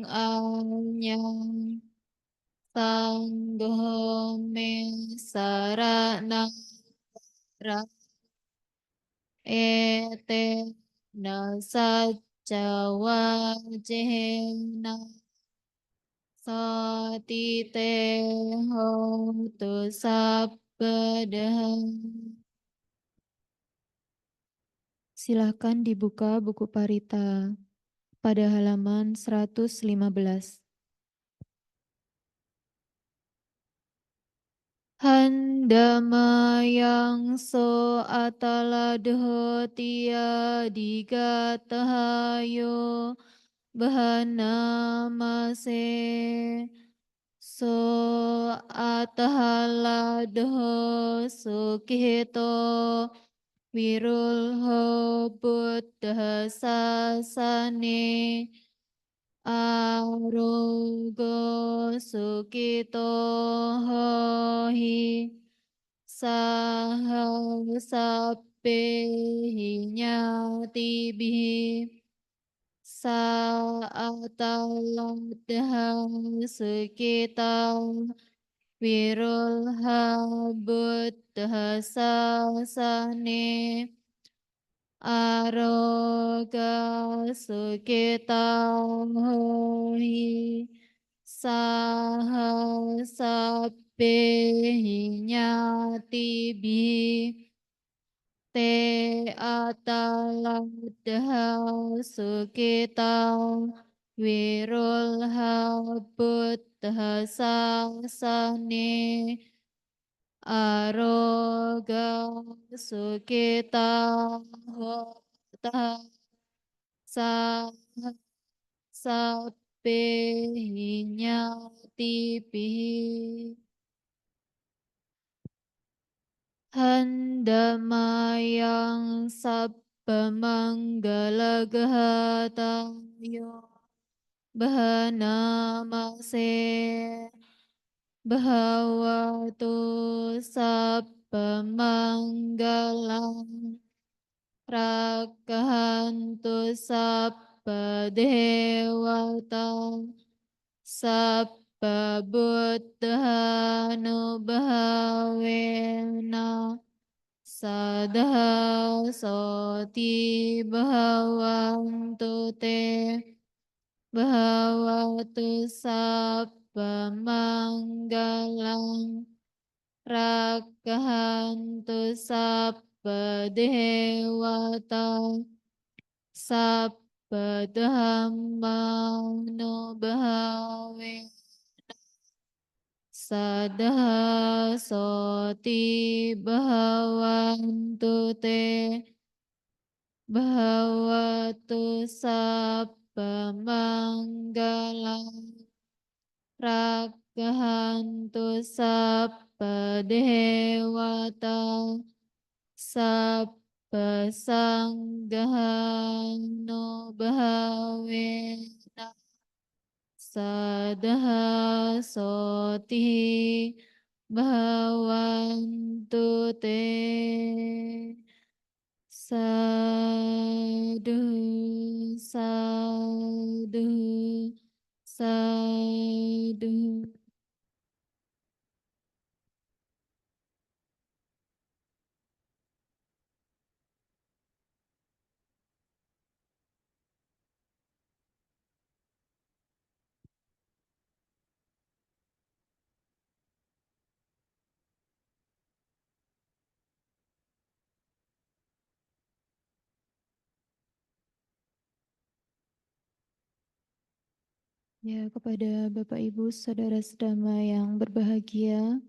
anyang sanggo me sarana ra ete na sajawa jehna satite hotu sabdaha. Silakan dibuka buku Parita pada halaman 115. Handamayang so ataladho tia digatahayo bahanamase so atahaladho sukihito wirulho buddha sasane arogo sukito hohi sahasape hinyatibihi saataladha sukita wirulha buddha sasane aroga sukita hohi sahasape hinyatibihi te ataladha sukita wirulha buddha sasane aroga sukita hota saha sape hinyatibihi handamayang sabbamangala gahatayo bahanamase bahawatu sabbamanggalang rakahantu sabba dewata sabba buddhanubhavena sadha soti bhavantu te bhavatu sabba manggalang rakahantu sabba dewata sabba dhammānubhavena sadha soti bhavantu te bhavatu sabba manggalang rakahantu sabba dewata sabba sanghanubbhavena sadha soti bhavantu te sadhu sadhu sadhu. Ya, kepada Bapak Ibu Saudara Sedama yang berbahagia,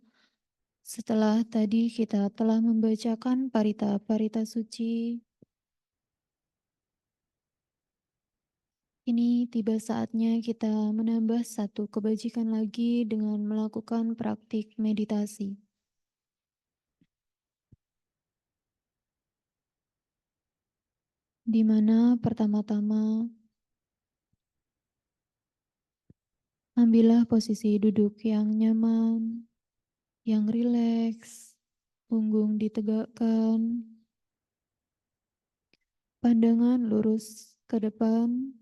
setelah tadi kita telah membacakan parita-parita suci, ini tiba saatnya kita menambah satu kebajikan lagi dengan melakukan praktik meditasi. Di mana pertama-tama ambillah posisi duduk yang nyaman, yang rileks, punggung ditegakkan, pandangan lurus ke depan,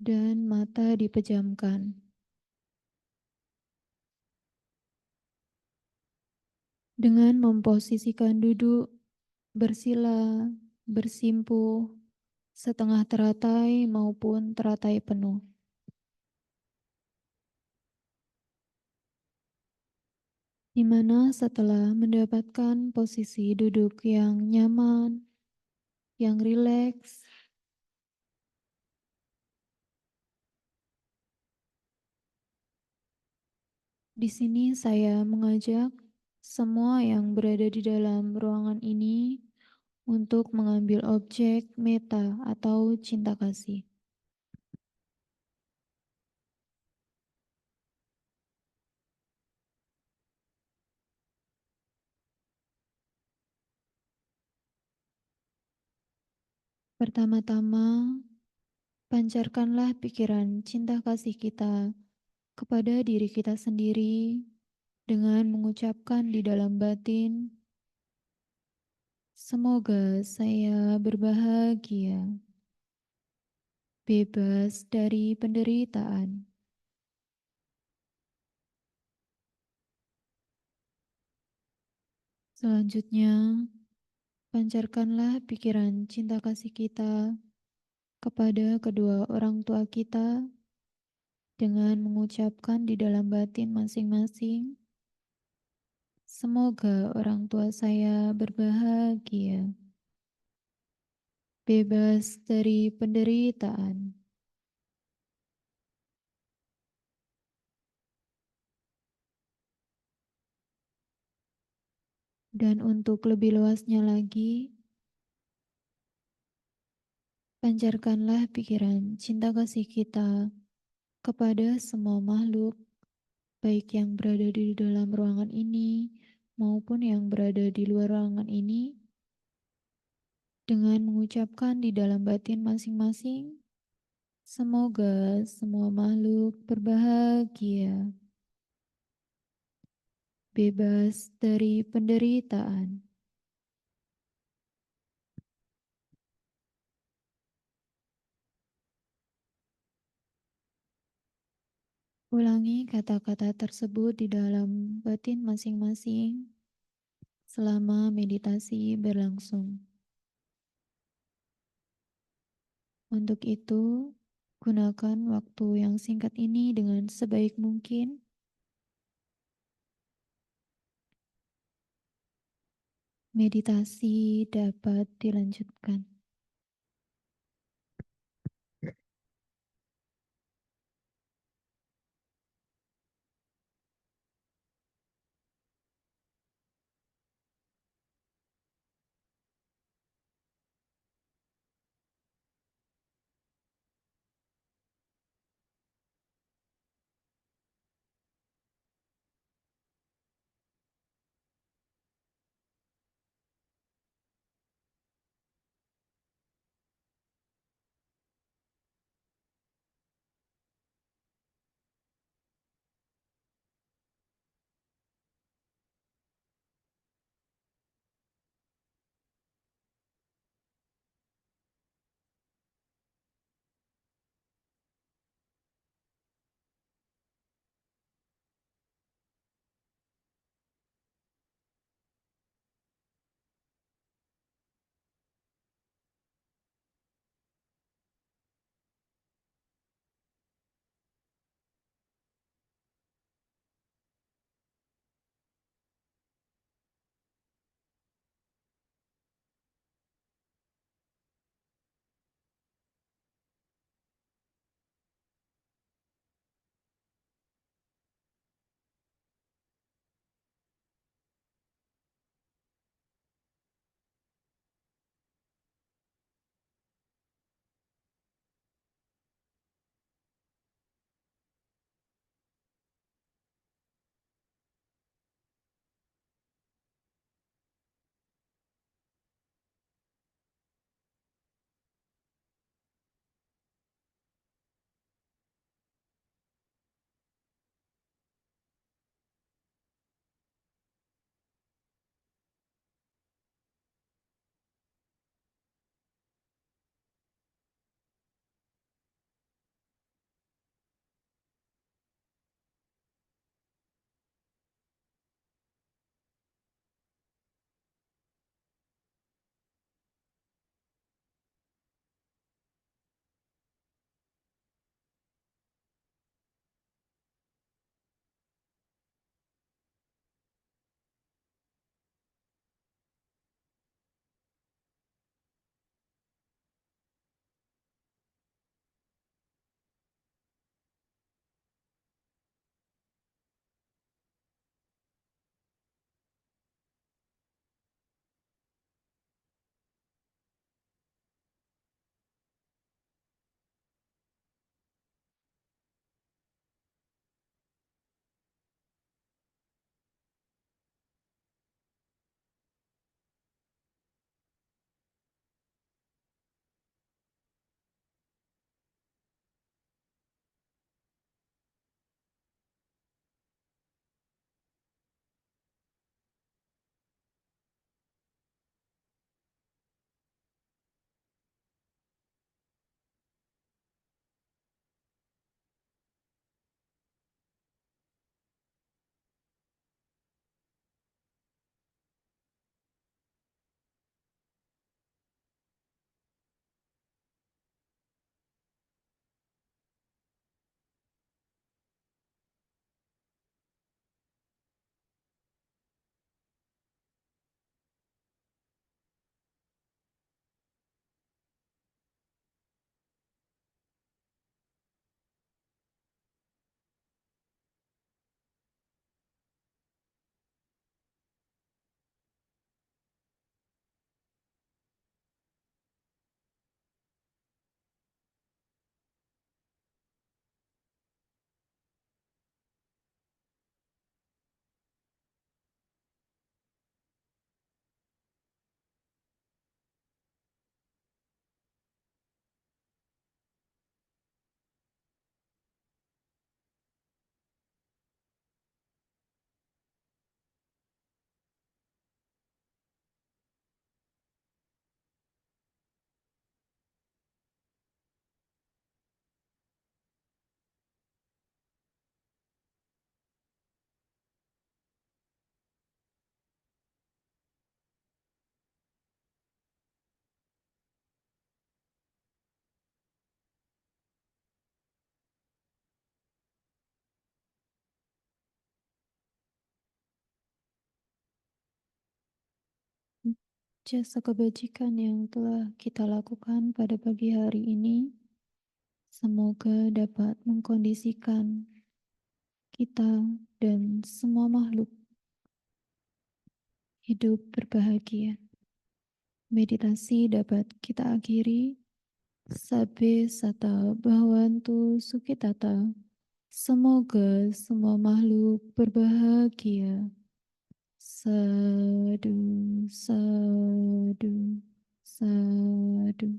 dan mata dipejamkan. Dengan memposisikan duduk, bersila, bersimpuh, setengah teratai maupun teratai penuh. Di mana setelah mendapatkan posisi duduk yang nyaman, yang rileks, di sini saya mengajak semua yang berada di dalam ruangan ini untuk mengambil objek meta atau cinta kasih. Pertama-tama, pancarkanlah pikiran cinta kasih kita kepada diri kita sendiri dengan mengucapkan di dalam batin, semoga saya berbahagia, bebas dari penderitaan. Selanjutnya, pancarkanlah pikiran cinta kasih kita kepada kedua orang tua kita dengan mengucapkan di dalam batin masing-masing, semoga orang tua saya berbahagia, bebas dari penderitaan. Dan untuk lebih luasnya lagi, pancarkanlah pikiran cinta kasih kita kepada semua makhluk, baik yang berada di dalam ruangan ini maupun yang berada di luar ruangan ini, dengan mengucapkan di dalam batin masing-masing, semoga semua makhluk berbahagia, bebas dari penderitaan. Ulangi kata-kata tersebut di dalam batin masing-masing selama meditasi berlangsung. Untuk itu, gunakan waktu yang singkat ini dengan sebaik mungkin. Meditasi dapat dilanjutkan. jasa kebajikan yang telah kita lakukan pada pagi hari ini, semoga dapat mengkondisikan kita dan semua makhluk hidup berbahagia. Meditasi dapat kita akhiri. Sabe sata bhavantu sukitata. Semoga semua makhluk berbahagia. Sadu, sadu, sadu.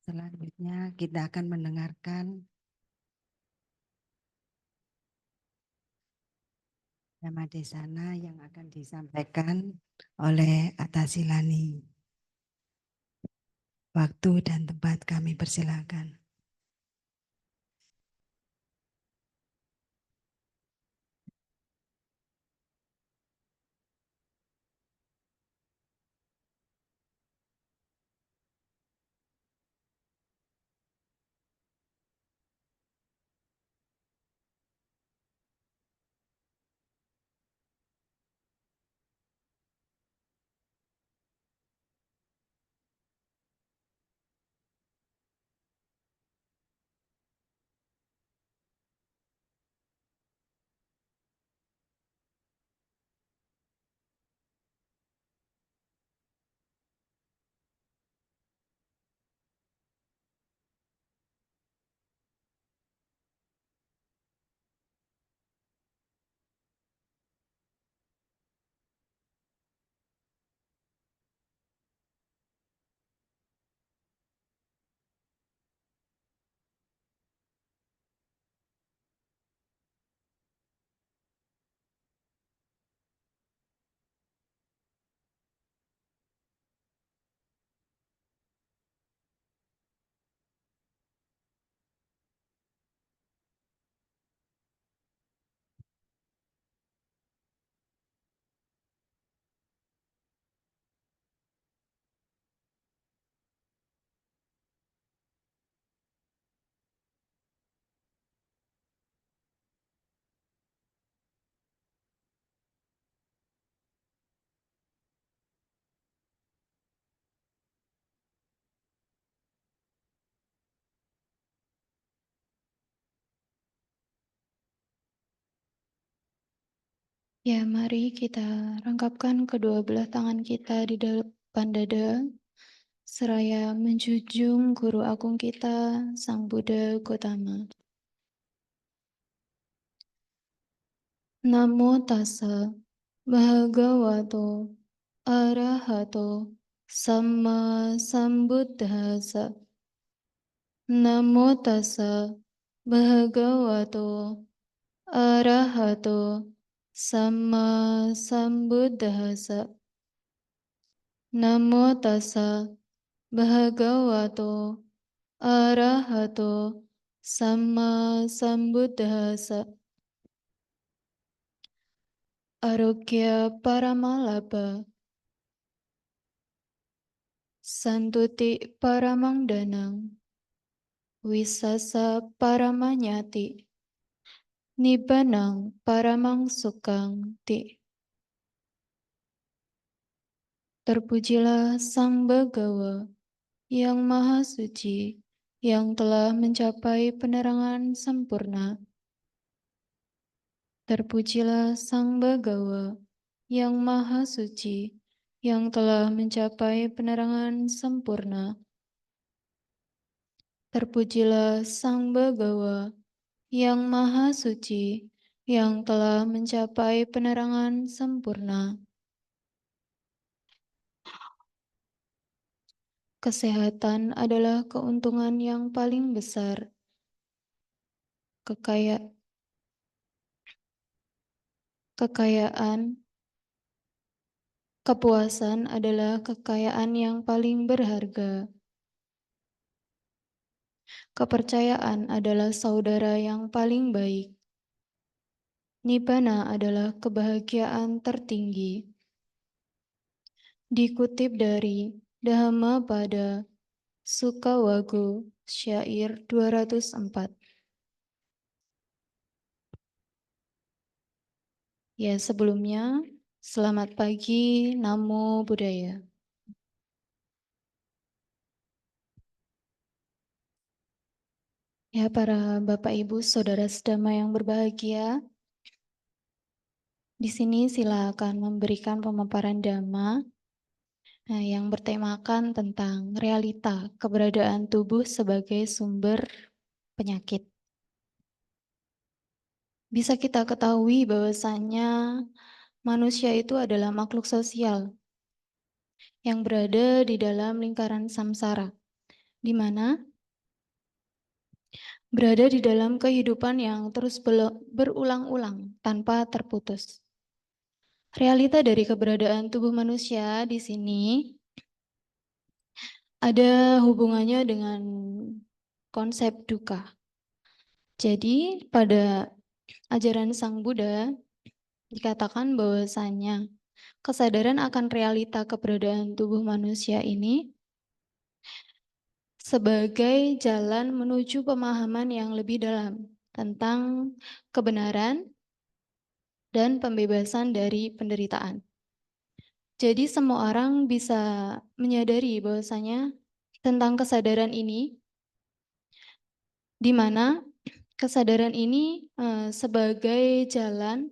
Selanjutnya kita akan mendengarkan nama desana yang akan disampaikan oleh Atasilani. Waktu dan tempat kami persilakan. Ya, mari kita rangkapkan kedua belah tangan kita di depan dada, seraya menjunjung Guru Agung kita, Sang Buddha Gautama. Namo tassa bhagavato arahato samma sambuddhassa. Namo tassa bhagavato arahato samma sambuddhassa. Namo tassa bhagavato arahato samma sambuddhassa. Arogya Paramalabha, Santuti Paramangdanang, Wisasa Paramanyati, Nibbanang Paramang Sukang Ti. Terpujilah Sang Bagawa yang Maha Suci, yang telah mencapai penerangan sempurna. Terpujilah Sang Bagawa yang Maha Suci, yang telah mencapai penerangan sempurna. Terpujilah Sang Bagawa yang Maha Suci, yang telah mencapai penerangan sempurna. Kesehatan adalah keuntungan yang paling besar. Kepuasan adalah kekayaan yang paling berharga. Kepercayaan adalah saudara yang paling baik. Nibbana adalah kebahagiaan tertinggi. Dikutip dari Dhammapada Sukhawago, syair 204. Ya, sebelumnya, selamat pagi, Namo Buddhaya. Ya, para Bapak Ibu, Saudara Sedama yang berbahagia, di sini silakan memberikan pemaparan Dhamma yang bertemakan tentang realita keberadaan tubuh sebagai sumber penyakit. Bisa kita ketahui bahwasannya manusia itu adalah makhluk sosial yang berada di dalam lingkaran samsara, di mana berada di dalam kehidupan yang terus berulang-ulang tanpa terputus. Realita dari keberadaan tubuh manusia di sini ada hubungannya dengan konsep dukkha. Jadi pada ajaran Sang Buddha dikatakan bahwasanya kesadaran akan realita keberadaan tubuh manusia ini sebagai jalan menuju pemahaman yang lebih dalam tentang kebenaran dan pembebasan dari penderitaan. Jadi semua orang bisa menyadari bahwasanya tentang kesadaran ini, di mana kesadaran ini sebagai jalan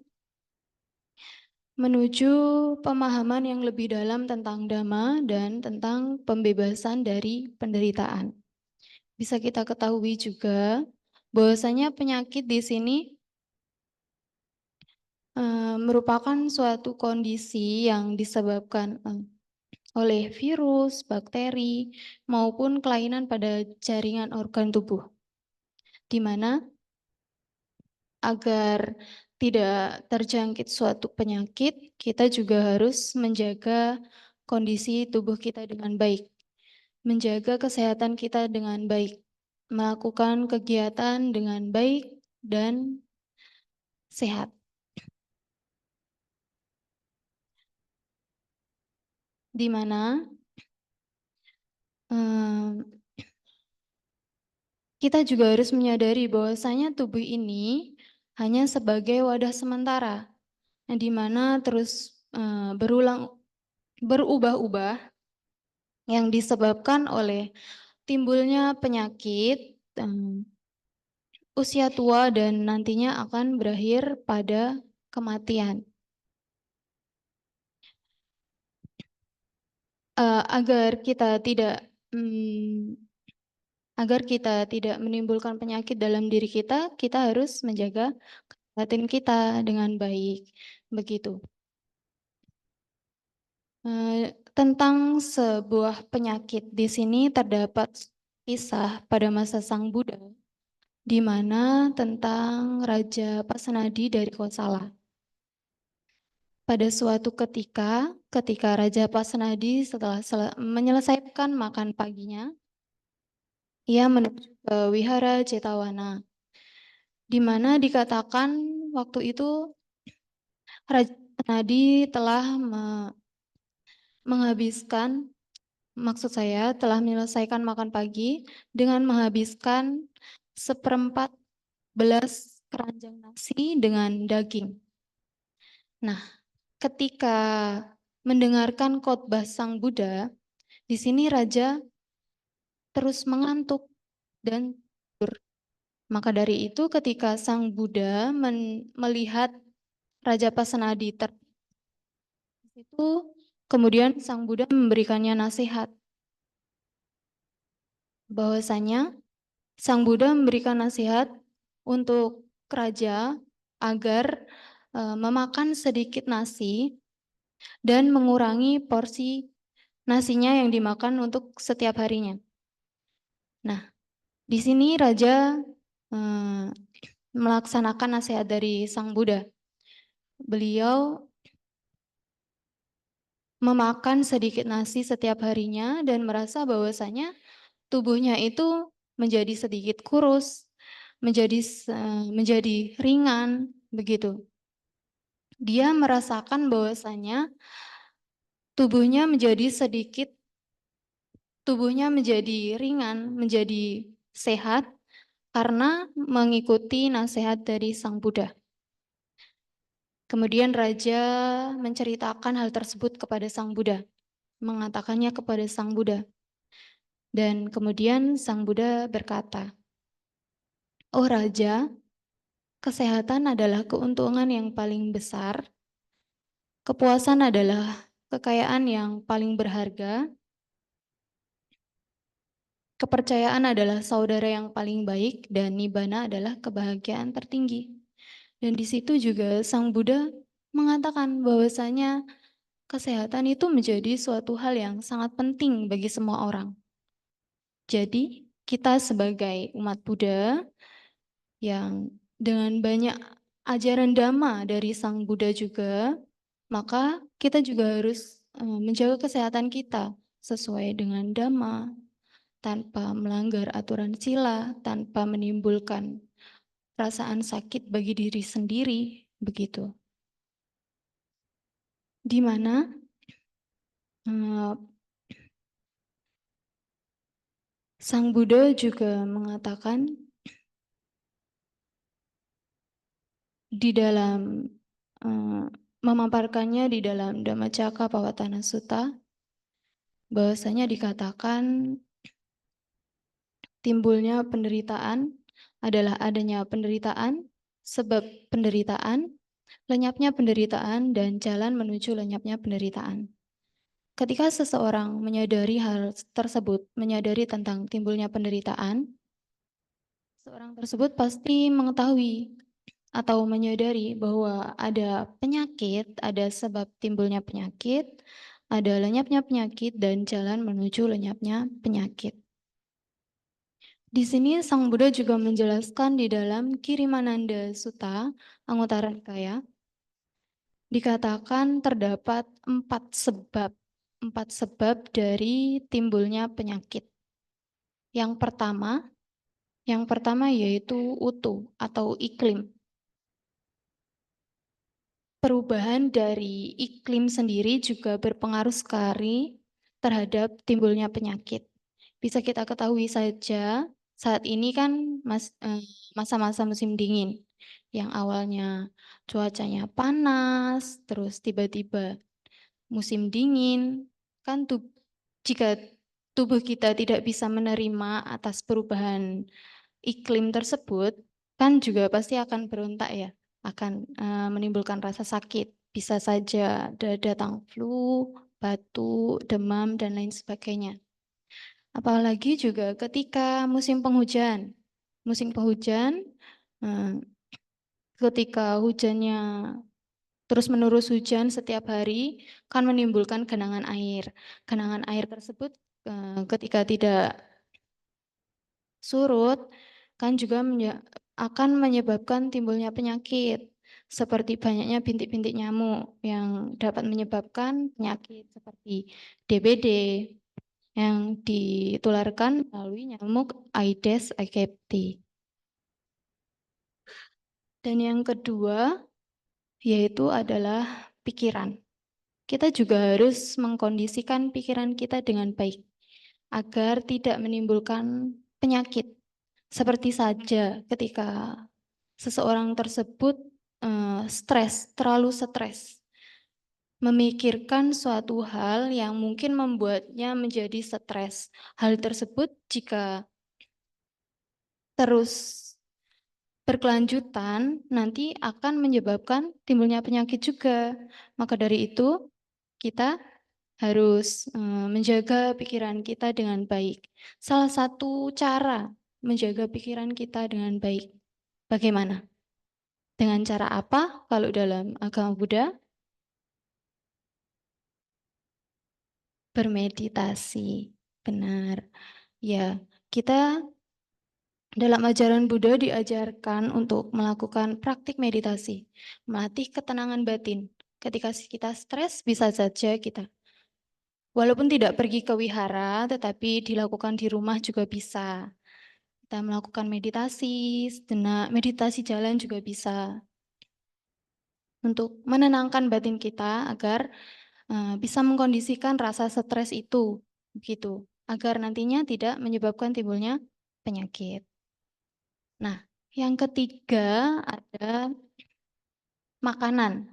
menuju pemahaman yang lebih dalam tentang Dhamma dan tentang pembebasan dari penderitaan. Bisa kita ketahui juga bahwasanya penyakit di sini merupakan suatu kondisi yang disebabkan oleh virus, bakteri, maupun kelainan pada jaringan organ tubuh, di mana agar tidak terjangkit suatu penyakit, kita juga harus menjaga kondisi tubuh kita dengan baik, menjaga kesehatan kita dengan baik, melakukan kegiatan dengan baik dan sehat. Di mana kita juga harus menyadari bahwasanya tubuh ini hanya sebagai wadah sementara, di mana terus berubah-ubah yang disebabkan oleh timbulnya penyakit, usia tua, dan nantinya akan berakhir pada kematian. Agar kita tidak menimbulkan penyakit dalam diri kita, kita harus menjaga kesehatan kita dengan baik. Begitu. Tentang sebuah penyakit, di sini terdapat kisah pada masa Sang Buddha, di mana tentang Raja Pasenadi dari Kosala. Pada suatu ketika Raja Pasenadi setelah menyelesaikan makan paginya, ia menuju ke Wihara Jetavana, di mana dikatakan waktu itu Raja Pasenadi telah telah menyelesaikan makan pagi dengan menghabiskan 1/4 keranjang nasi dengan daging. Nah, ketika mendengarkan khotbah Sang Buddha, di sini raja terus mengantuk dan tidur. Maka dari itu ketika Sang Buddha melihat Raja Pasenadi itu, kemudian Sang Buddha memberikannya nasihat bahwasanya Sang Buddha memberikan nasihat untuk raja agar memakan sedikit nasi dan mengurangi porsi nasinya yang dimakan untuk setiap harinya. Nah, di sini raja melaksanakan nasihat dari Sang Buddha. Beliau memakan sedikit nasi setiap harinya dan merasa bahwasanya tubuhnya itu menjadi sedikit kurus, menjadi ringan, begitu. Dia merasakan bahwasanya tubuhnya menjadi ringan, menjadi sehat karena mengikuti nasihat dari Sang Buddha. Kemudian raja menceritakan hal tersebut kepada Sang Buddha, mengatakannya kepada Sang Buddha. Dan kemudian Sang Buddha berkata, "Oh raja, kesehatan adalah keuntungan yang paling besar, kepuasan adalah kekayaan yang paling berharga, kepercayaan adalah saudara yang paling baik, dan nibbana adalah kebahagiaan tertinggi." Dan di situ juga Sang Buddha mengatakan bahwasanya kesehatan itu menjadi suatu hal yang sangat penting bagi semua orang. Jadi, kita sebagai umat Buddha yang dengan banyak ajaran Dhamma dari Sang Buddha juga, maka kita juga harus menjaga kesehatan kita sesuai dengan Dhamma, tanpa melanggar aturan sila, tanpa menimbulkan perasaan sakit bagi diri sendiri, begitu. Di mana Sang Buddha juga mengatakan di dalam memaparkannya di dalam Dhammacakkappavattana Sutta, bahwasanya dikatakan timbulnya penderitaan adalah adanya penderitaan, sebab penderitaan, lenyapnya penderitaan, dan jalan menuju lenyapnya penderitaan. Ketika seseorang menyadari hal tersebut, menyadari tentang timbulnya penderitaan, seorang tersebut pasti mengetahui atau menyadari bahwa ada penyakit, ada sebab timbulnya penyakit, ada lenyapnya penyakit, dan jalan menuju lenyapnya penyakit. Di sini Sang Buddha juga menjelaskan di dalam Kirimananda Sutta, Anguttara Nikaya, dikatakan terdapat 4 sebab dari timbulnya penyakit. Yang pertama yaitu utu atau iklim. Perubahan dari iklim sendiri juga berpengaruh sekali terhadap timbulnya penyakit. Bisa kita ketahui saja saat ini kan masa-masa musim dingin yang awalnya cuacanya panas, terus tiba-tiba musim dingin, kan jika tubuh kita tidak bisa menerima atas perubahan iklim tersebut, kan juga pasti akan berontak ya, akan menimbulkan rasa sakit. Bisa saja datang flu, batuk, demam, dan lain sebagainya. Apalagi juga ketika musim penghujan. Musim penghujan, ketika hujannya terus-menerus hujan setiap hari, kan menimbulkan genangan air. Genangan air tersebut ketika tidak surut, kan juga akan menyebabkan timbulnya penyakit, seperti banyaknya bintik-bintik nyamuk yang dapat menyebabkan penyakit seperti DBD yang ditularkan melalui nyamuk Aedes aegypti. Dan yang kedua yaitu adalah pikiran. Kita juga harus mengkondisikan pikiran kita dengan baik agar tidak menimbulkan penyakit. Seperti saja ketika seseorang tersebut terlalu stres, memikirkan suatu hal yang mungkin membuatnya menjadi stres. Hal tersebut jika terus berkelanjutan nanti akan menyebabkan timbulnya penyakit juga. Maka dari itu kita harus menjaga pikiran kita dengan baik. Salah satu cara menjaga pikiran kita dengan baik, bagaimana? Dengan cara apa kalau dalam agama Buddha? Bermeditasi. Benar. Ya, kita dalam ajaran Buddha diajarkan untuk melakukan praktik meditasi, melatih ketenangan batin. Ketika kita stres, bisa saja kita walaupun tidak pergi ke wihara, tetapi dilakukan di rumah juga bisa. kita melakukan meditasi, meditasi jalan juga bisa. Untuk menenangkan batin kita agar bisa mengkondisikan rasa stres itu, begitu, agar nantinya tidak menyebabkan timbulnya penyakit. Nah, yang ketiga ada makanan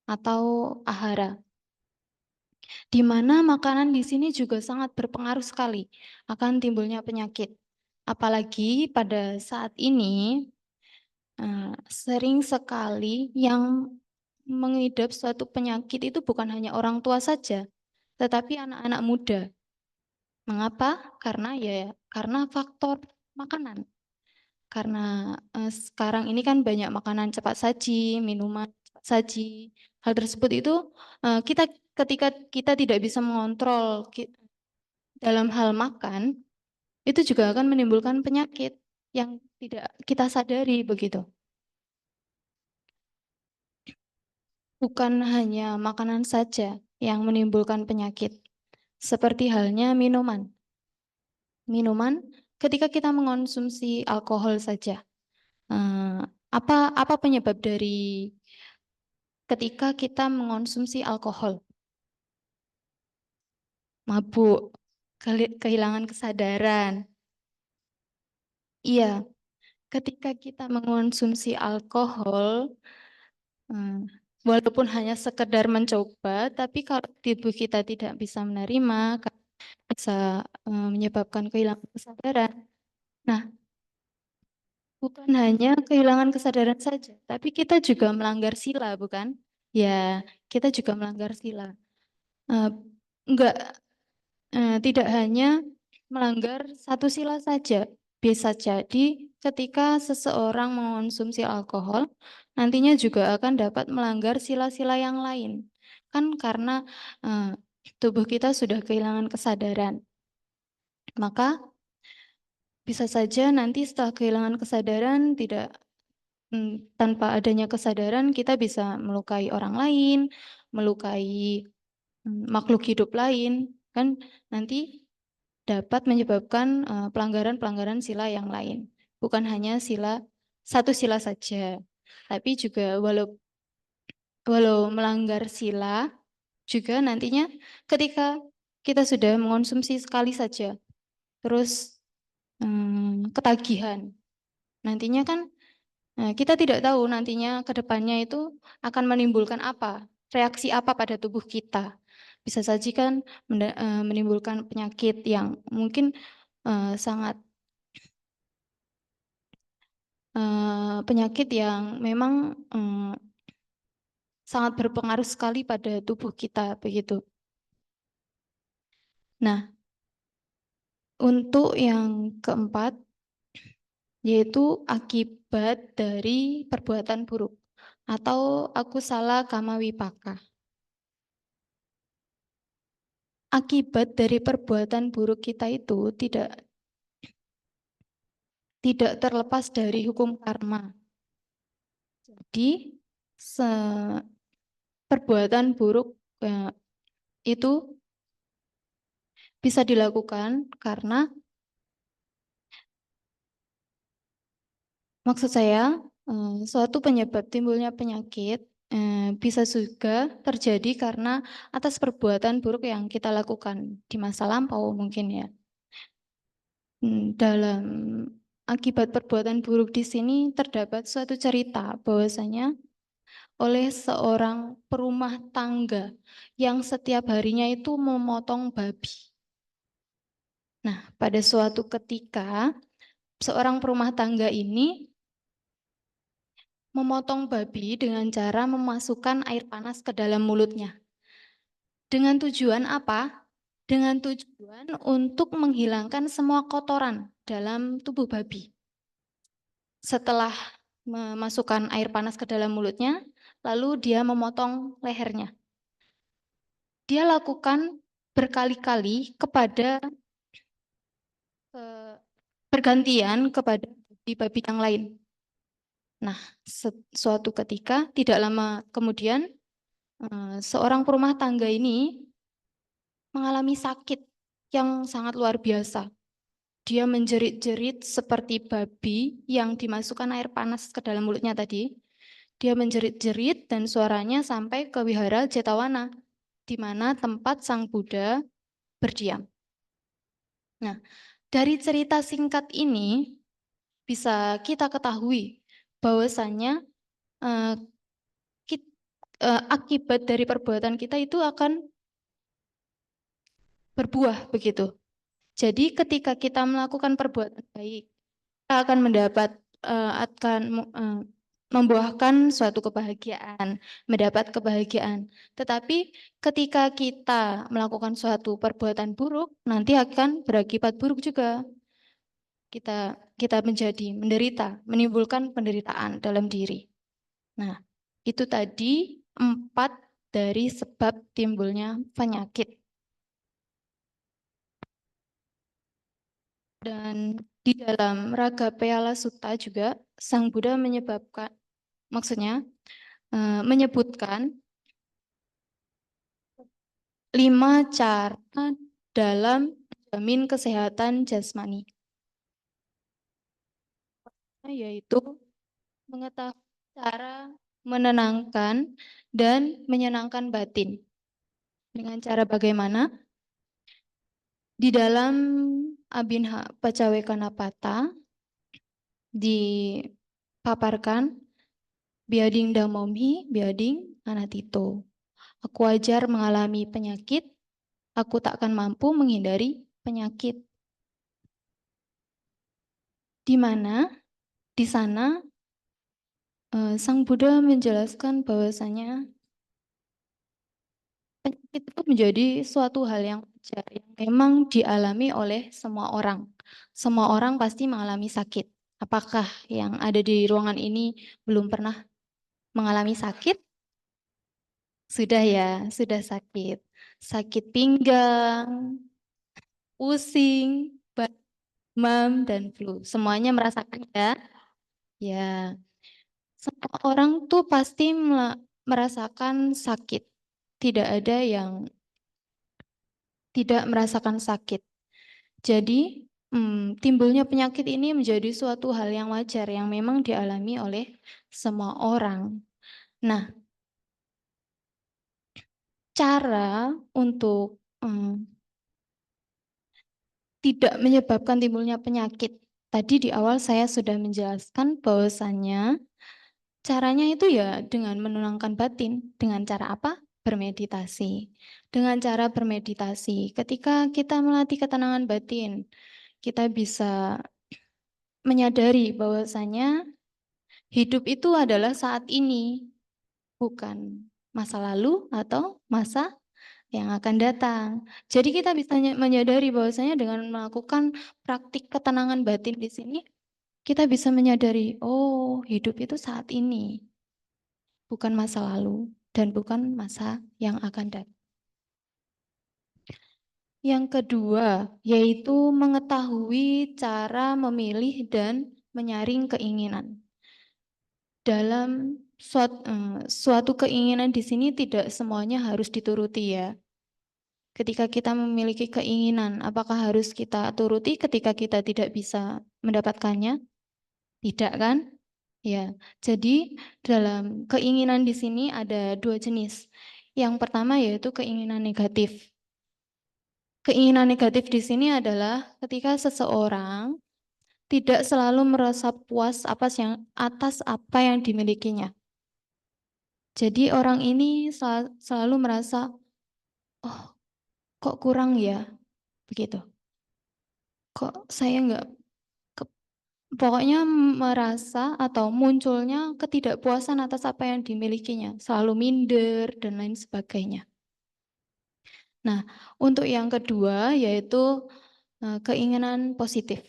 atau ahara, di mana makanan di sini juga sangat berpengaruh sekali akan timbulnya penyakit. Apalagi pada saat ini sering sekali yang mengidap suatu penyakit itu bukan hanya orang tua saja, tetapi anak-anak muda. Mengapa? Karena faktor makanan. Karena sekarang ini kan banyak makanan cepat saji, minuman cepat saji. Hal tersebut itu ketika kita tidak bisa mengontrol dalam hal makan, itu juga akan menimbulkan penyakit yang tidak kita sadari begitu. Bukan hanya makanan saja yang menimbulkan penyakit, seperti halnya minuman. Minuman, ketika kita mengonsumsi alkohol saja, apa penyebab dari ketika kita mengonsumsi alkohol? Mabuk, kehilangan kesadaran. Iya, ketika kita mengonsumsi alkohol, walaupun hanya sekedar mencoba, tapi kalau tubuh kita tidak bisa menerima, bisa menyebabkan kehilangan kesadaran. Nah, bukan hanya kehilangan kesadaran saja, tapi kita juga melanggar sila, bukan? Ya, kita juga melanggar sila. Tidak hanya melanggar satu sila saja. Bisa jadi ketika seseorang mengonsumsi alkohol, nantinya juga akan dapat melanggar sila-sila yang lain. Kan karena tubuh kita sudah kehilangan kesadaran. Maka bisa saja nanti setelah kehilangan kesadaran tanpa adanya kesadaran kita bisa melukai orang lain, melukai makhluk hidup lain, kan nanti dapat menyebabkan pelanggaran-pelanggaran sila yang lain. Bukan hanya satu sila saja, tapi juga walau melanggar sila, juga nantinya ketika kita sudah mengonsumsi sekali saja, terus ketagihan, nantinya kan kita tidak tahu nantinya ke depannya itu akan menimbulkan apa, reaksi apa pada tubuh kita. Bisa saja kan menimbulkan penyakit yang mungkin sangat penyakit yang memang sangat berpengaruh sekali pada tubuh kita begitu. Nah, untuk yang keempat yaitu akibat dari perbuatan buruk atau akusala kama wipaka. Akibat dari perbuatan buruk kita itu tidak terlepas dari hukum karma. Jadi perbuatan buruk itu bisa dilakukan karena maksud saya suatu penyebab timbulnya penyakit bisa juga terjadi karena atas perbuatan buruk yang kita lakukan di masa lampau mungkin ya. Dalam akibat perbuatan buruk di sini terdapat suatu cerita bahwasanya oleh seorang perumah tangga yang setiap harinya itu memotong babi. Nah, pada suatu ketika seorang perumah tangga ini memotong babi dengan cara memasukkan air panas ke dalam mulutnya. Dengan tujuan apa? Dengan tujuan untuk menghilangkan semua kotoran dalam tubuh babi. Setelah memasukkan air panas ke dalam mulutnya, lalu dia memotong lehernya. Dia lakukan berkali-kali kepada bergantian kepada babi yang lain. Nah, suatu ketika, tidak lama kemudian, seorang perumah tangga ini mengalami sakit yang sangat luar biasa. dia menjerit-jerit seperti babi yang dimasukkan air panas ke dalam mulutnya tadi. Dia menjerit-jerit dan suaranya sampai ke Wihara Jetawana, di mana tempat Sang Buddha berdiam. Nah, dari cerita singkat ini bisa kita ketahui bahwasannya akibat dari perbuatan kita itu akan berbuah begitu. Jadi ketika kita melakukan perbuatan baik, kita akan membuahkan suatu kebahagiaan, mendapat kebahagiaan. Tetapi ketika kita melakukan suatu perbuatan buruk, nanti akan berakibat buruk juga. Kita menjadi menderita, menimbulkan penderitaan dalam diri. Nah, itu tadi 4 dari sebab timbulnya penyakit. Dan di dalam Raga Peala Sutta juga Sang Buddha menyebutkan 5 cara dalam menjamin kesehatan jasmani, yaitu mengetahui cara menenangkan dan menyenangkan batin. Dengan cara bagaimana? Di dalam Abhinha Paccawekkanapata dipaparkan biading damomi, biading anatito. Aku wajar mengalami penyakit, aku tak akan mampu menghindari penyakit. Di mana? Di sana Sang Buddha menjelaskan bahwasanya penyakit itu menjadi suatu hal yang wajar, yang memang dialami oleh semua orang. Semua orang pasti mengalami sakit. Apakah yang ada di ruangan ini belum pernah mengalami sakit? Sudah ya, sudah sakit. Sakit pinggang, pusing, demam, dan flu. Semuanya merasakan ya? Ya, semua orang tuh pasti merasakan sakit. Tidak ada yang tidak merasakan sakit. Jadi, timbulnya penyakit ini menjadi suatu hal yang wajar yang memang dialami oleh semua orang. Nah, cara untuk tidak menyebabkan timbulnya penyakit. Tadi di awal saya sudah menjelaskan bahwasannya caranya itu ya dengan menenangkan batin. Dengan cara apa? Bermeditasi. Dengan cara bermeditasi, ketika kita melatih ketenangan batin, kita bisa menyadari bahwasanya hidup itu adalah saat ini, bukan masa lalu atau masa yang akan datang. Jadi kita bisa menyadari bahwasanya dengan melakukan praktik ketenangan batin di sini, kita bisa menyadari, oh hidup itu saat ini, bukan masa lalu dan bukan masa yang akan datang. Yang kedua, yaitu mengetahui cara memilih dan menyaring keinginan. Dalam suatu keinginan di sini tidak semuanya harus dituruti ya. Ketika kita memiliki keinginan, apakah harus kita turuti ketika kita tidak bisa mendapatkannya? Tidak kan? Ya, jadi dalam keinginan di sini ada 2 jenis. Yang pertama yaitu keinginan negatif. Keinginan negatif di sini adalah ketika seseorang tidak selalu merasa puas atas apa yang dimilikinya. Jadi orang ini selalu merasa, oh kok kurang ya, begitu. Kok saya nggak, pokoknya merasa atau munculnya ketidakpuasan atas apa yang dimilikinya, selalu minder dan lain sebagainya. Nah, untuk yang kedua yaitu keinginan positif.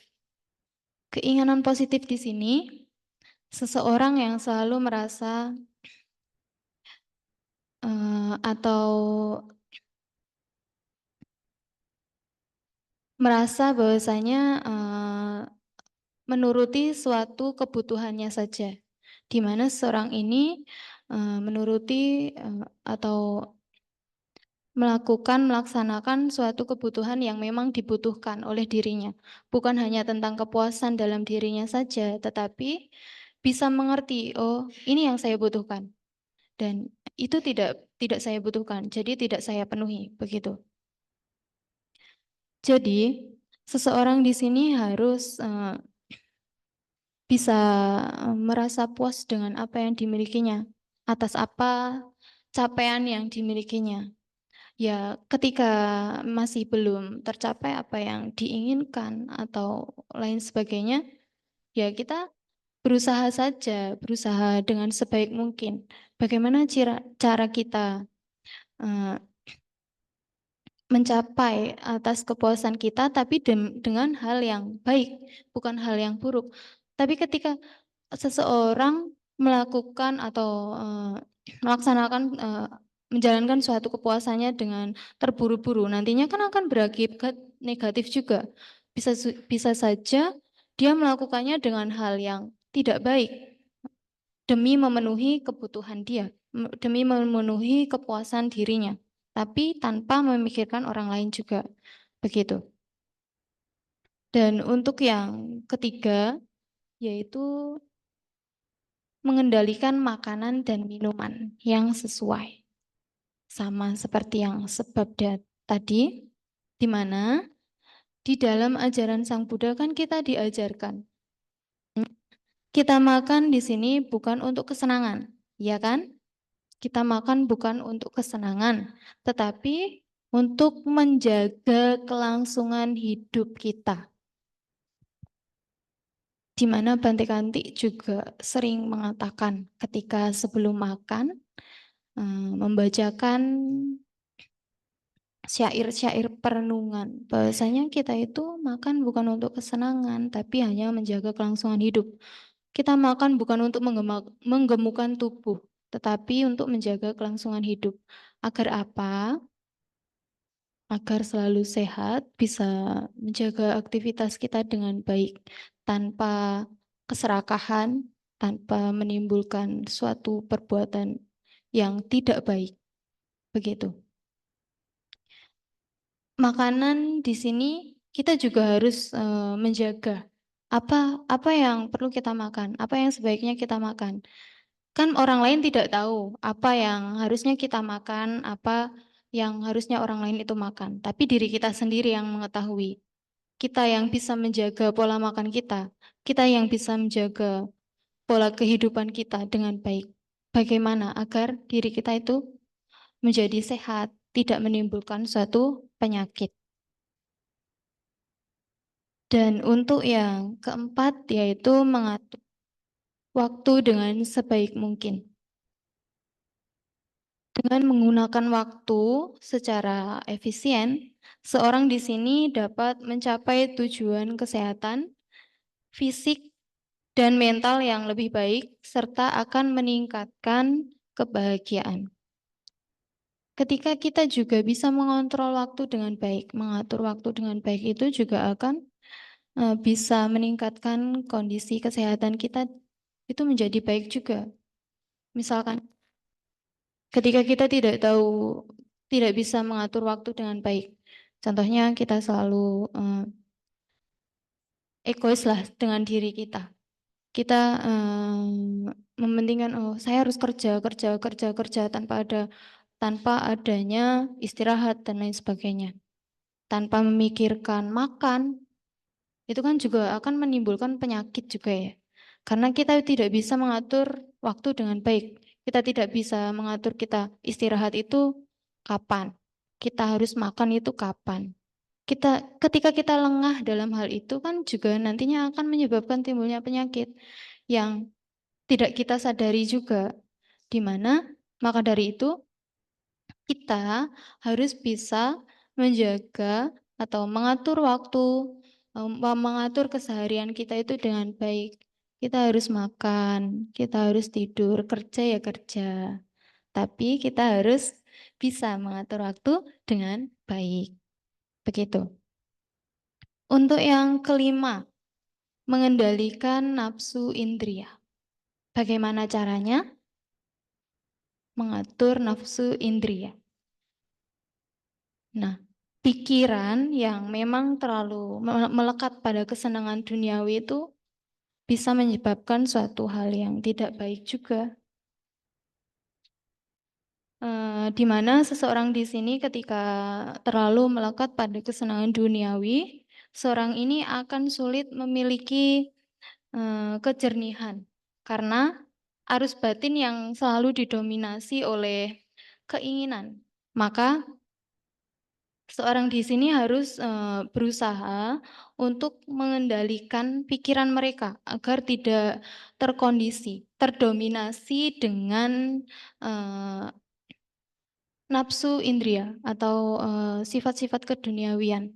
Keinginan positif di sini, seseorang yang selalu merasa atau merasa bahwasanya menuruti suatu kebutuhannya saja, di mana seorang ini menuruti atau melaksanakan suatu kebutuhan yang memang dibutuhkan oleh dirinya. Bukan hanya tentang kepuasan dalam dirinya saja, tetapi bisa mengerti, oh ini yang saya butuhkan. Dan itu tidak saya butuhkan, jadi tidak saya penuhi, begitu. Jadi, seseorang di sini harus bisa merasa puas dengan apa yang dimilikinya, atas apa capaian yang dimilikinya. Ya, ketika masih belum tercapai apa yang diinginkan atau lain sebagainya, ya kita berusaha saja, berusaha dengan sebaik mungkin. Bagaimana cara kita mencapai atas kepuasan kita, tapi dengan hal yang baik, bukan hal yang buruk. Tapi ketika seseorang melakukan atau melaksanakan menjalankan suatu kepuasannya dengan terburu-buru, nantinya kan akan berakibat negatif juga. Bisa saja dia melakukannya dengan hal yang tidak baik demi memenuhi kebutuhan dia, demi memenuhi kepuasan dirinya, tapi tanpa memikirkan orang lain juga. Begitu. Dan untuk yang ketiga, yaitu mengendalikan makanan dan minuman yang sesuai. Sama seperti yang sebab tadi, di mana di dalam ajaran Sang Buddha kan kita diajarkan. Kita makan di sini bukan untuk kesenangan, ya kan? Kita makan bukan untuk kesenangan, tetapi untuk menjaga kelangsungan hidup kita. Di mana Bante Kanti juga sering mengatakan ketika sebelum makan, membacakan syair-syair perenungan. Bahwasanya kita itu makan bukan untuk kesenangan, tapi hanya menjaga kelangsungan hidup. Kita makan bukan untuk menggemukkan tubuh, tetapi untuk menjaga kelangsungan hidup. Agar apa? Agar selalu sehat, bisa menjaga aktivitas kita dengan baik, tanpa keserakahan, tanpa menimbulkan suatu perbuatan yang tidak baik. Begitu. Makanan di sini kita juga harus menjaga apa yang perlu kita makan, apa yang sebaiknya kita makan. Kan orang lain tidak tahu apa yang harusnya kita makan, apa yang harusnya orang lain itu makan. Tapi diri kita sendiri yang mengetahui. Kita yang bisa menjaga pola makan kita yang bisa menjaga pola kehidupan kita dengan baik. Bagaimana agar diri kita itu menjadi sehat, tidak menimbulkan suatu penyakit. Dan untuk yang keempat yaitu mengatur waktu dengan sebaik mungkin. Dengan menggunakan waktu secara efisien, seorang di sini dapat mencapai tujuan kesehatan fisik dan mental yang lebih baik serta akan meningkatkan kebahagiaan. Ketika kita juga bisa mengontrol waktu dengan baik, mengatur waktu dengan baik itu juga akan bisa meningkatkan kondisi kesehatan kita itu menjadi baik juga. Misalkan ketika kita tidak bisa mengatur waktu dengan baik. Contohnya kita selalu egois lah dengan diri kita. Kita mementingkan oh saya harus kerja tanpa adanya istirahat dan lain sebagainya. Tanpa memikirkan makan, itu kan juga akan menimbulkan penyakit juga ya. Karena kita tidak bisa mengatur waktu dengan baik. Kita tidak bisa mengatur kita istirahat itu kapan. Kita harus makan itu kapan. Ketika kita lengah dalam hal itu kan juga nantinya akan menyebabkan timbulnya penyakit yang tidak kita sadari juga. Di mana maka dari itu kita harus bisa menjaga atau mengatur waktu, mengatur keseharian kita itu dengan baik. Kita harus makan, kita harus tidur, kerja ya kerja. Tapi kita harus bisa mengatur waktu dengan baik. Begitu. Untuk yang kelima, mengendalikan nafsu indria. Bagaimana caranya? Mengatur nafsu indria. Nah, pikiran yang memang terlalu melekat pada kesenangan duniawi itu bisa menyebabkan suatu hal yang tidak baik juga. Di mana seseorang di sini ketika terlalu melekat pada kesenangan duniawi, seorang ini akan sulit memiliki kejernihan karena arus batin yang selalu didominasi oleh keinginan. Maka seorang di sini harus berusaha untuk mengendalikan pikiran mereka agar tidak terdominasi dengan nafsu indria atau sifat-sifat keduniawian.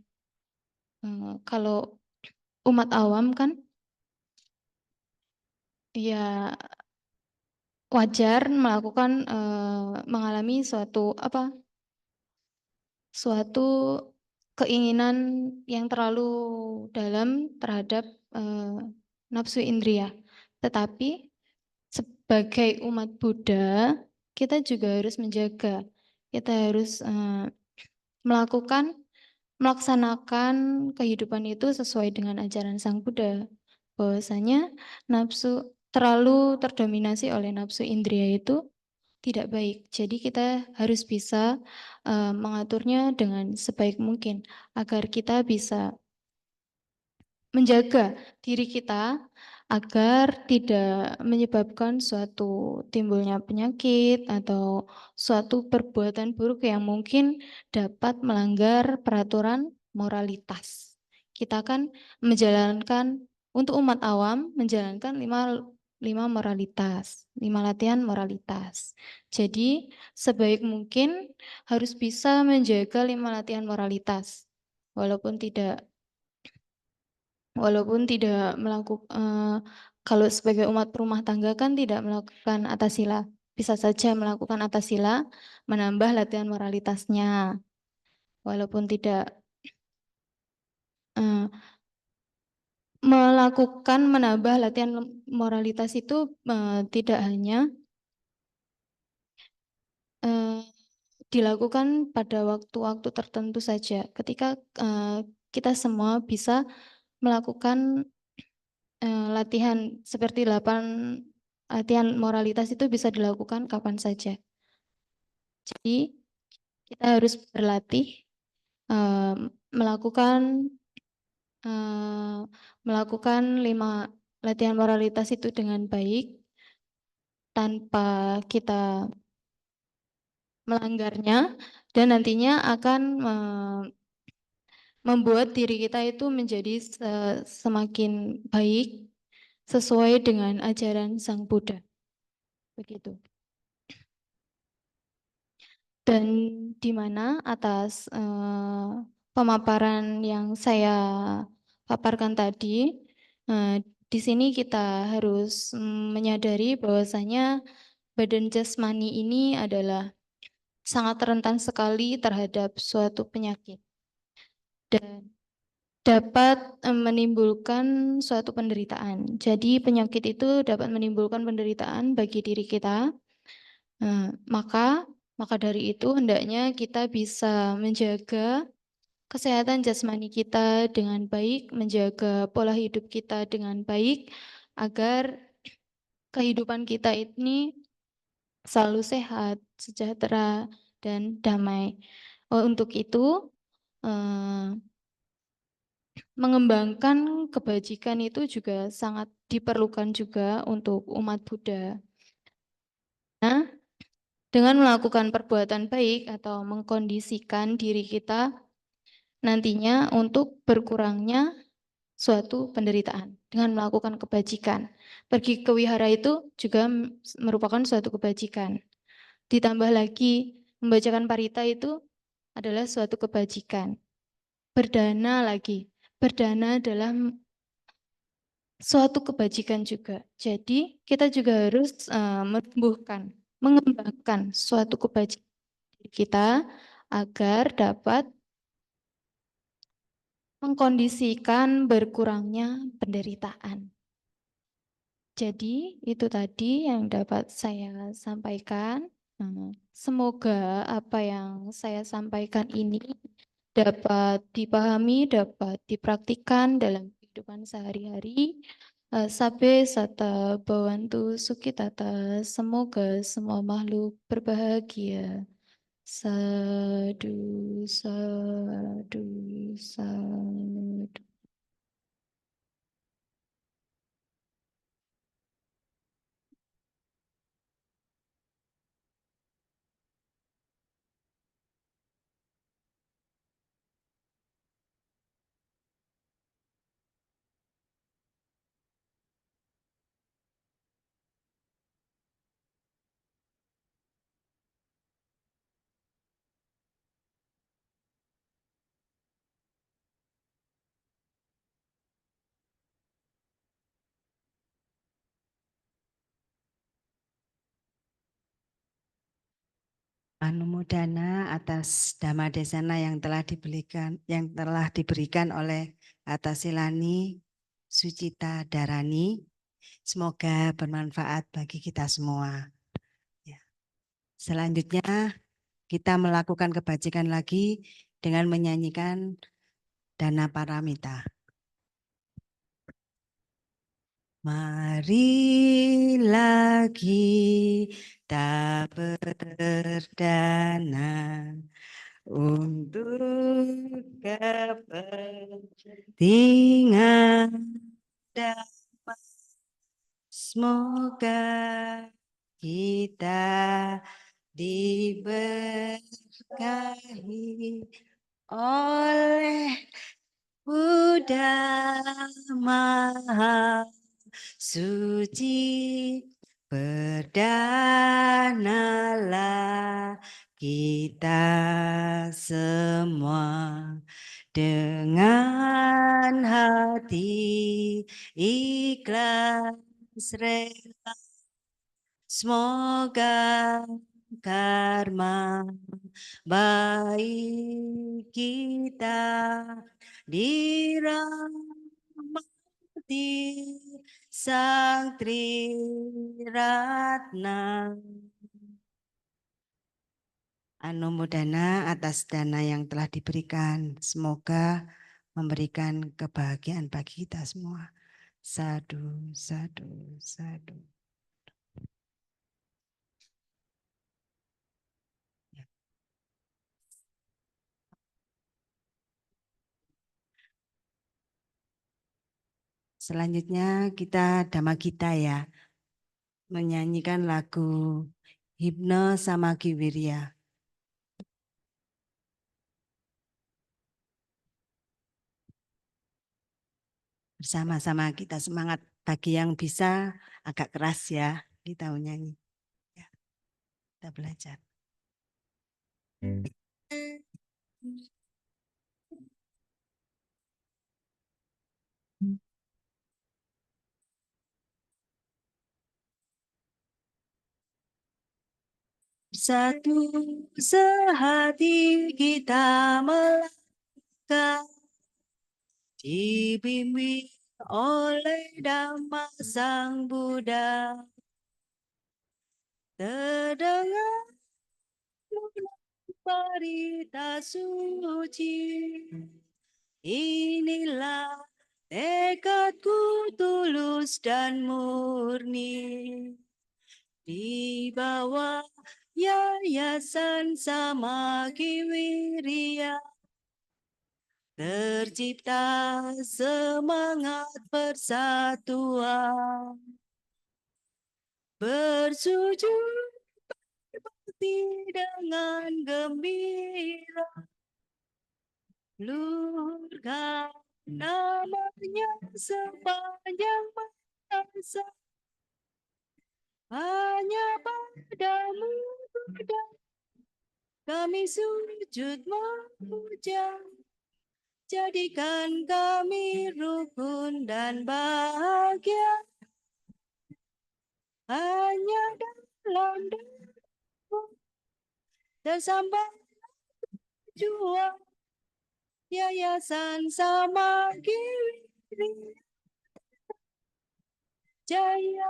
Kalau umat awam kan ya wajar melakukan mengalami suatu keinginan yang terlalu dalam terhadap nafsu indria. Tetapi sebagai umat Buddha, kita juga harus menjaga. Kita harus melaksanakan kehidupan itu sesuai dengan ajaran Sang Buddha. Bahwasanya nafsu terlalu terdominasi oleh nafsu indria itu tidak baik. Jadi kita harus bisa mengaturnya dengan sebaik mungkin agar kita bisa menjaga diri kita agar tidak menyebabkan suatu timbulnya penyakit atau suatu perbuatan buruk yang mungkin dapat melanggar peraturan moralitas. Kita kan menjalankan untuk umat awam menjalankan lima moralitas, 5 latihan moralitas. Jadi sebaik mungkin harus bisa menjaga 5 latihan moralitas, walaupun tidak melakukan kalau sebagai umat rumah tangga kan tidak melakukan atasila, bisa saja melakukan atasila, menambah latihan moralitasnya, walaupun tidak melakukan menambah latihan moralitas itu tidak hanya dilakukan pada waktu-waktu tertentu saja, ketika kita semua bisa melakukan latihan seperti 8 latihan moralitas itu bisa dilakukan kapan saja. Jadi kita harus berlatih melakukan 5 latihan moralitas itu dengan baik tanpa kita melanggarnya, dan nantinya akan membuat diri kita itu menjadi semakin baik sesuai dengan ajaran Sang Buddha. Begitu. Dan di mana atas pemaparan yang saya paparkan tadi, di sini kita harus menyadari bahwasanya badan jasmani ini adalah sangat rentan sekali terhadap suatu penyakit dan dapat menimbulkan suatu penderitaan. Jadi penyakit itu dapat menimbulkan penderitaan bagi diri kita. Maka dari itu hendaknya kita bisa menjaga kesehatan jasmani kita dengan baik, menjaga pola hidup kita dengan baik, agar kehidupan kita ini selalu sehat, sejahtera, dan damai. Untuk itu, mengembangkan kebajikan itu juga sangat diperlukan juga untuk umat Buddha. Nah, dengan melakukan perbuatan baik atau mengkondisikan diri kita nantinya untuk berkurangnya suatu penderitaan dengan melakukan kebajikan. Pergi ke wihara itu juga merupakan suatu kebajikan. Ditambah lagi membacakan parita itu adalah suatu kebajikan. Berdana lagi. Berdana adalah suatu kebajikan juga. Jadi kita juga harus mengembangkan suatu kebajikan kita agar dapat mengkondisikan berkurangnya penderitaan. Jadi itu tadi yang dapat saya sampaikan. Semoga apa yang saya sampaikan ini dapat dipahami, dapat dipraktikkan dalam kehidupan sehari-hari. Sabe sata bawantu sukitata, semoga semua makhluk berbahagia. Sadu, sadu, sadu. Anumodana atas Dhamma Desana yang telah diberikan oleh Atasilani Sucita Dharani. Semoga bermanfaat bagi kita semua. Ya. Selanjutnya kita melakukan kebajikan lagi dengan menyanyikan Dana Paramita. Marilah kita berdana untuk kepentingan damai. Semoga kita diberkahi oleh Buddha Maha Suci. Berdanalah kita semua dengan hati ikhlas rela. Semoga karma baik kita dirahmati Sang Triratna. Anumodana atas dana yang telah diberikan. Semoga memberikan kebahagiaan bagi kita semua. Sadu, sadu, sadu. Selanjutnya kita Dhamma Gita ya. Menyanyikan lagu Hipno Samagi Wirya. Bersama-sama kita semangat. Bagi yang bisa agak keras ya kita nyanyi. Ya, kita belajar. Satu sehati kita melangkah, dibimbing oleh Dhamma Sang Buddha. Terdengar berita suci, inilah tekadku tulus dan murni. Di bawah Yayasan Samagi Wirya tercipta semangat persatuan, bersujud berbakti dengan gembira, luhurkan namanya sepanjang masa. Hanya padamu Buddha kami sujud memuja, jadikan kami rukun dan bahagia. Hanya dalam doa tersambar juang Yayasan Samagi Wirya Jaya.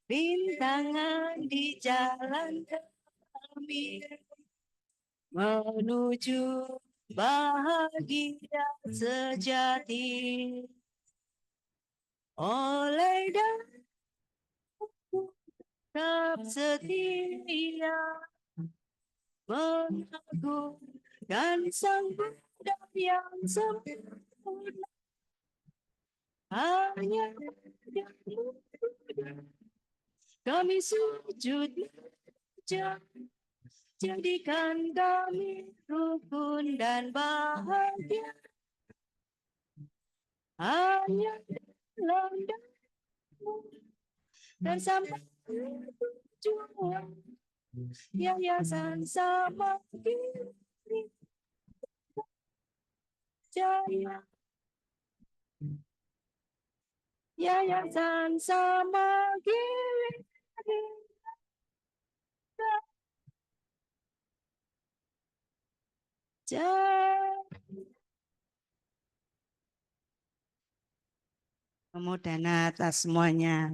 rintangan di jalan kami menuju bahagia sejati. Oleh tetap setia mengagungkan Sang Buddha yang sempurna. Hanya yang kami sujud jadikan kami rukun dan bahagia. Hanya dalam dan sampai tujuan Yayasan Samagiri Jaya. Yayasan Samagiri Jaya. Pemudana atas semuanya.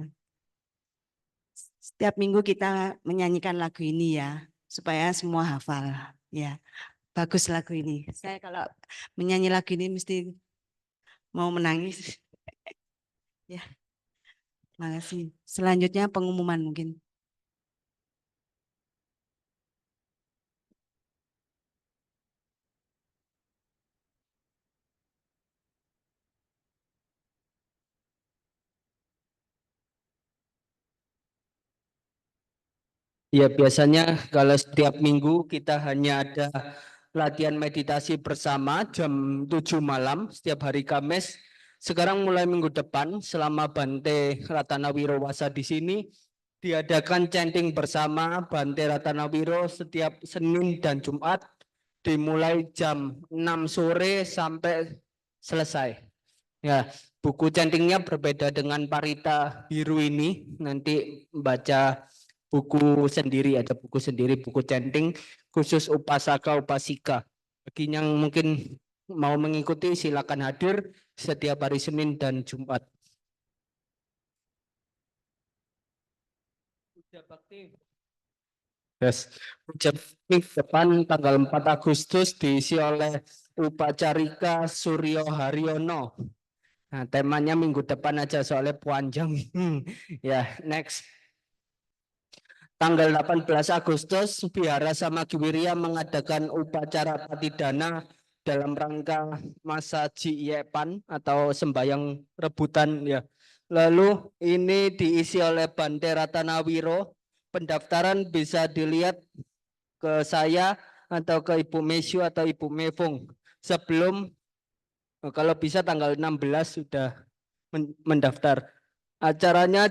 Setiap minggu kita menyanyikan lagu ini ya, supaya semua hafal ya. Bagus lagu ini. Saya kalau menyanyi lagu ini mesti mau menangis. Ya, makasih. Selanjutnya pengumuman mungkin. Ya, biasanya kalau setiap minggu kita hanya ada latihan meditasi bersama jam 7 malam setiap hari Kamis. Sekarang mulai minggu depan selama Bante Ratanawiro Wasa di sini diadakan chanting bersama Bante Ratanawiro setiap Senin dan Jumat dimulai jam 6 sore sampai selesai. Ya, buku chantingnya berbeda dengan Parita Biru ini. Nanti baca buku sendiri, ada buku sendiri, buku chanting khusus upasaka upasika. Bagi yang mungkin mau mengikuti silakan hadir setiap hari Senin dan Jumat. Puja Bakti. Yes. Puja Bakti depan tanggal 4 Agustus diisi oleh Upacarika Suryo Haryono. Nah, temanya minggu depan aja soalnya panjang. Ya, next. Tanggal 18 Agustus, Vihara Samagiwirya mengadakan upacara patidana dalam rangka masa Jiyepan atau sembahyang rebutan ya. Lalu ini diisi oleh Bante Ratanawiro. Pendaftaran bisa dilihat ke saya atau ke Ibu Mesyu atau Ibu Mevung sebelum, kalau bisa tanggal 16 sudah mendaftar. Acaranya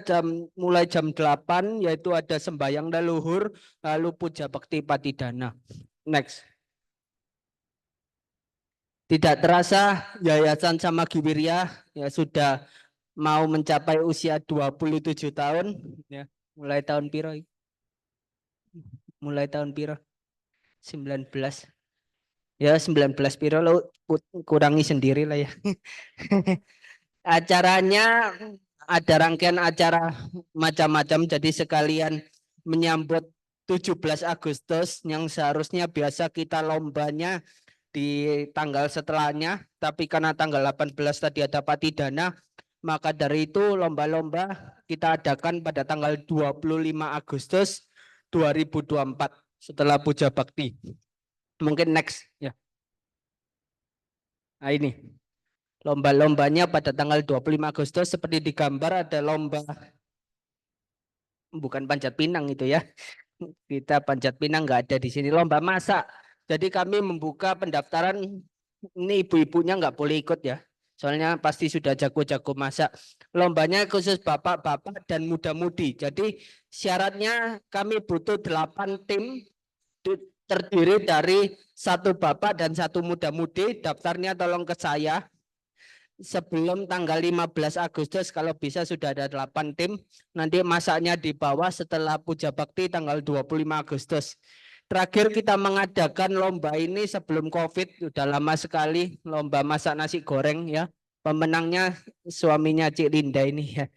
mulai jam 8, yaitu ada sembahyang leluhur, lalu puja bakti patidana. Next. Tidak terasa Yayasan Samagiwirya ya sudah mau mencapai usia 27 tahun ya. Mulai tahun piro? Mulai tahun piro? 19. Ya 19 piro lo kurangi sendiri lah ya. Acaranya ada rangkaian acara macam-macam, jadi sekalian menyambut 17 Agustus yang seharusnya biasa kita lombanya di tanggal setelahnya, tapi karena tanggal 18 tadi ada patidana, maka dari itu lomba-lomba kita adakan pada tanggal 25 Agustus 2024 setelah puja bakti. Mungkin next ya. Nah ini lomba-lombanya pada tanggal 25 Agustus seperti di gambar ada lomba, bukan panjat pinang itu ya. Kita panjat pinang nggak ada di sini, lomba masak. Jadi kami membuka pendaftaran, ini ibu-ibunya nggak boleh ikut ya. Soalnya pasti sudah jago-jago masak. Lombanya khusus bapak-bapak dan muda-mudi. Jadi syaratnya kami butuh 8 tim terdiri dari 1 bapak dan 1 muda-mudi. Daftarnya tolong ke saya. Sebelum tanggal 15 Agustus kalau bisa sudah ada 8 tim. Nanti masaknya di bawah setelah puja bakti tanggal 25 Agustus. Terakhir kita mengadakan lomba ini sebelum COVID, sudah lama sekali, lomba masak nasi goreng ya. Pemenangnya suaminya Cik Linda ini ya.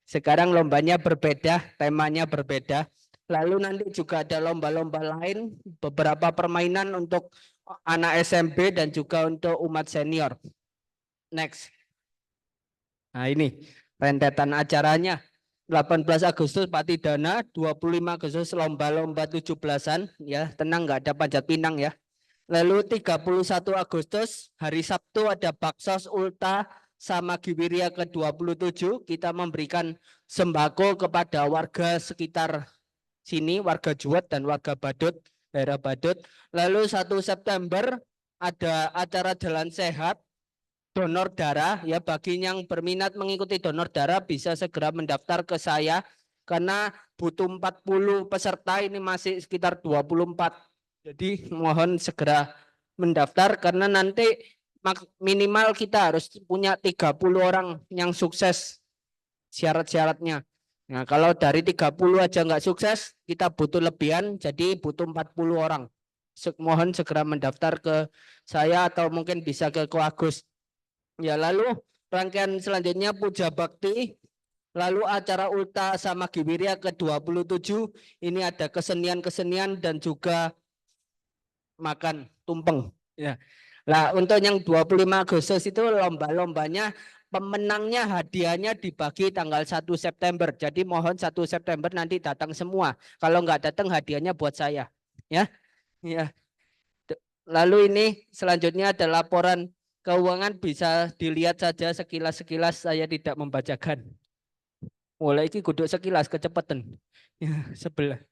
Sekarang lombanya berbeda, temanya berbeda. Lalu nanti juga ada lomba-lomba lain, beberapa permainan untuk anak SMP dan juga untuk umat senior. Next. Nah ini rentetan acaranya. 18 Agustus Patidana, 25 Agustus lomba-lomba 17-an ya, tenang nggak ada panjat pinang ya. Lalu 31 Agustus hari Sabtu ada Baksos Ulta sama Giwiria ke-27, kita memberikan sembako kepada warga sekitar sini, warga Juwet dan warga Badut, daerah Badut. Lalu 1 September ada acara jalan sehat donor darah ya, bagi yang berminat mengikuti donor darah bisa segera mendaftar ke saya karena butuh 40 peserta, ini masih sekitar 24. Jadi mohon segera mendaftar karena nanti minimal kita harus punya 30 orang yang sukses syarat-syaratnya. Nah, kalau dari 30 aja nggak sukses, kita butuh lebihan, jadi butuh 40 orang. Mohon segera mendaftar ke saya atau mungkin bisa ke Ko Agus. Ya, lalu rangkaian selanjutnya puja bakti, lalu acara Ulta sama Giwiria ke-27, ini ada kesenian-kesenian dan juga makan tumpeng. Ya. Nah, untuk yang 25 Agustus itu lomba-lombanya, pemenangnya hadiahnya dibagi tanggal 1 September. Jadi mohon 1 September nanti datang semua. Kalau nggak datang hadiahnya buat saya. Ya. Ya. Lalu ini selanjutnya ada laporan keuangan, bisa dilihat saja sekilas-sekilas, saya tidak membacakan. Mulai ini kudu sekilas kecepatan. Ya, sebelah.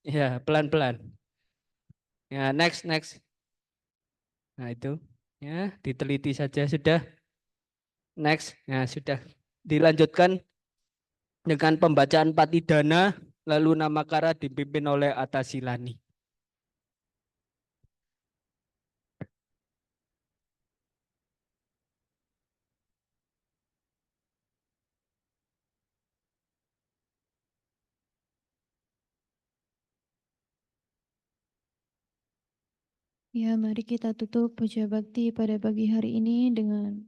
Ya, pelan-pelan. Ya, next. Nah, itu. Ya, diteliti saja sudah. Next. Nah, sudah. Dilanjutkan dengan pembacaan Patidana, lalu Namakara dipimpin oleh Atasilani. Ya, mari kita tutup puja bakti pada pagi hari ini dengan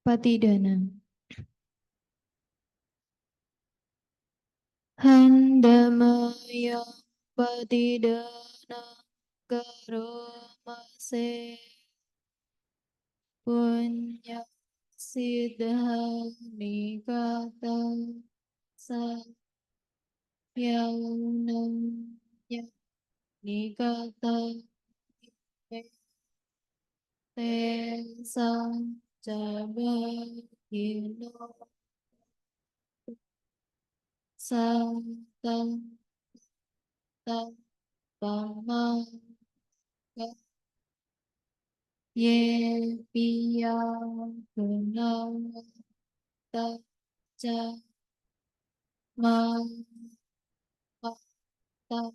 Patidana. Handamaya Patidana Karomase Punya Siddha Nikata Sayaunam Nikata Tesang Jabakino Santang Tapamang Ye Piya Gunam Taja Mang Mata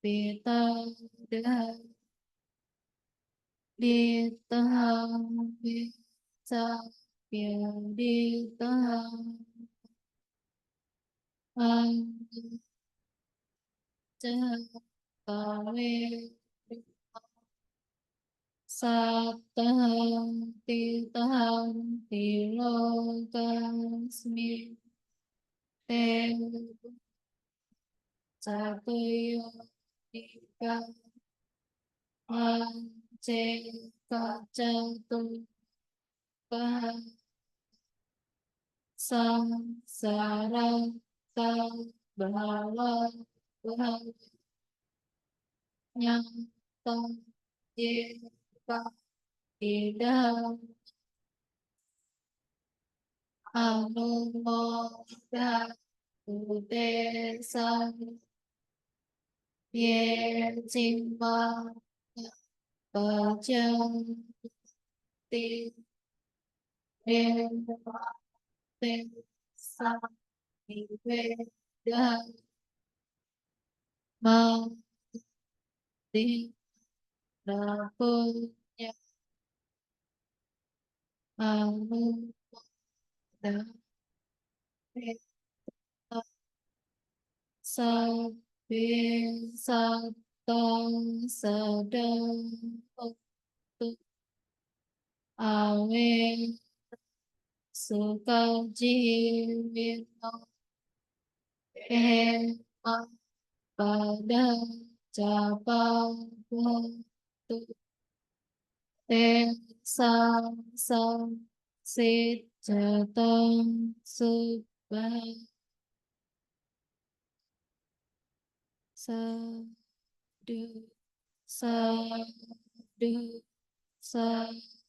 Pita Dah Di Tahang Bisa Pia Di Tahang Ang Kawe Satahang Titahang Tilogasmi Te Satuyo Ika Ance Kacatu Sang Sarang Sang Bahawa Yang Tang Jika Tidak Anumoda Ude Sang Ye Cimba Bajang Ti Dewa Te Sang Veda Mang Ti Rapunya Anumoda Sabi Satang Sadang Awe Sukajivino Hema pada Japavatu Te Sejatang Subah Sadu Sadu Sadu.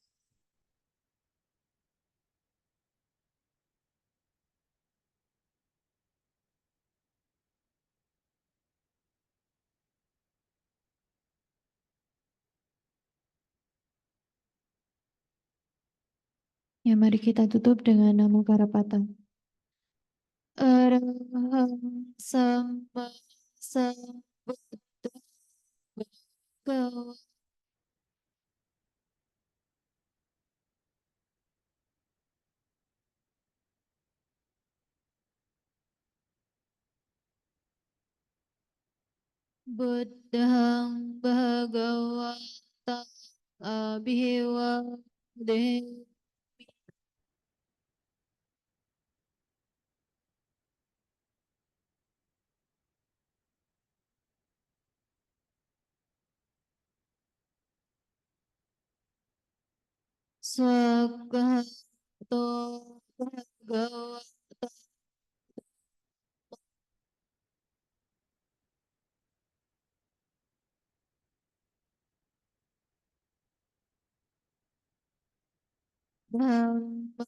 Ya, mari kita tutup dengan Namo Karapata. Araham Sama Sambuddha Bhagava Buddhang Bhagavata Abhivademi. Swagato Bhagavata Dhamma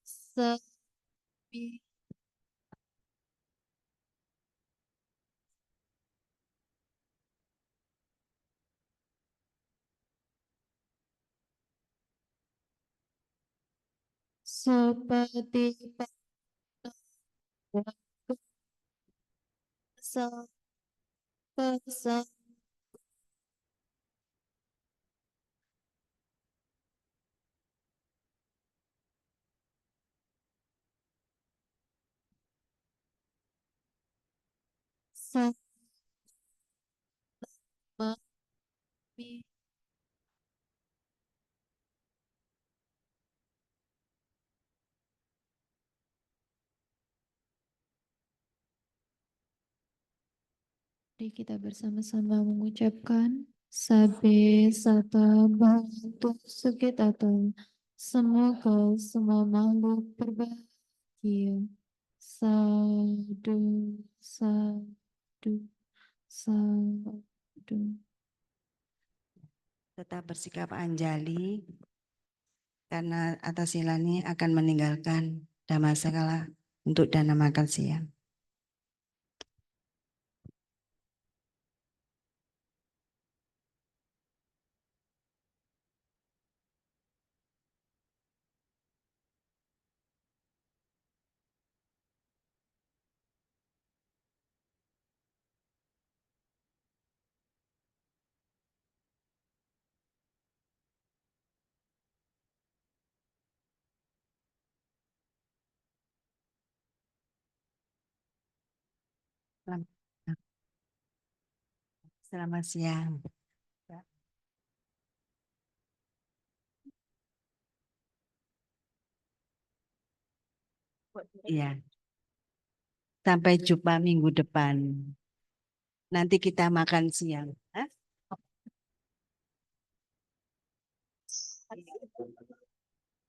Sami Supatipatto Sampasa Samami. Mari kita bersama-sama mengucapkan Sabe Sata Bhavantu Sukitata. Semoga semua makhluk berbahagia. Sadu, sadu, sadu. Tetap bersikap anjali karena atas ini akan meninggalkan Dhammasakala untuk dana makan siang. Selamat siang. Iya. Sampai jumpa minggu depan. Nanti kita makan siang.